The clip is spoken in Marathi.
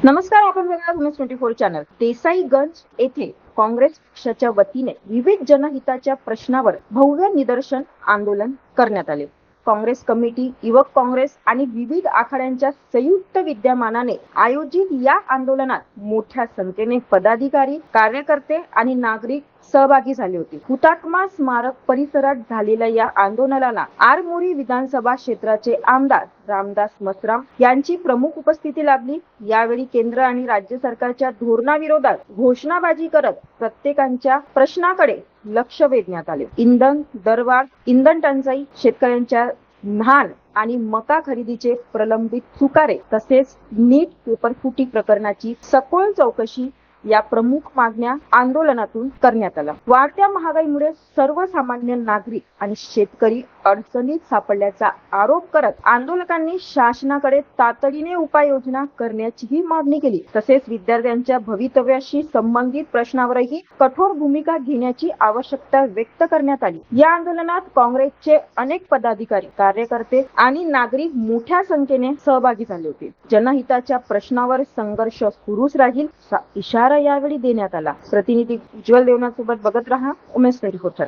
नमस्कार, आपण बघा उमेश 24 चॅनल. देसाईगंज येथे काँग्रेस पक्षाच्या वतीने विविध जनहिताच्या प्रश्नावर भव्य निदर्शन आंदोलन करण्यात आले. काँग्रेस कमिटी, युवक काँग्रेस आणि विविध आखाड्यांच्या संयुक्त विद्यमानाने आयोजित या आंदोलनात मोठ्या संख्येने पदाधिकारी, कार्यकर्ते आणि नागरिक सहभागी झाले होते. हुतात्मा स्मारक परिसरात झालेल्या या आंदोलनाला आरमोरी विधानसभा क्षेत्राचे आमदार रामदास मसराम यांची प्रमुख उपस्थिती लाभली. यावेळी केंद्र आणि राज्य सरकारच्या धोरणाविरोधात घोषणाबाजी करत प्रत्येकाच्या प्रश्नाकडे लक्ष वेधण्यात आले. इंधन दरवाढ, इंधन टंचाई, शेतकऱ्यांच्या धान आणि मका खरेदीचे प्रलंबित चुकारे तसेच नीट पेपर फुटी प्रकरणाची सखोल चौकशी या प्रमुख मागण्या आंदोलनातून करण्यात आल्या. वाढत्या महागाईमुळे सर्वसामान्य नागरिक आणि शेतकरी अडचणीत सापडल्याचा आरोप करत आंदोलकांनी शासनाकडे तातडीने उपाययोजना करण्याचीही मागणी केली. तसेच विद्यार्थ्यांच्या भवितव्याशी संबंधित प्रश्नावरही कठोर भूमिका घेण्याची आवश्यकता व्यक्त करण्यात आली. या आंदोलनात काँग्रेसचे अनेक पदाधिकारी, कार्यकर्ते आणि नागरिक मोठ्या संख्येने सहभागी झाले होते. जनहिताच्या प्रश्नावर संघर्ष सुरूच राहील इशारा यावेळी देण्यात आला. प्रतिनिधी उज्ज्वल देवनाथ सोबत बघत रहा उमेश 24 चॅनल.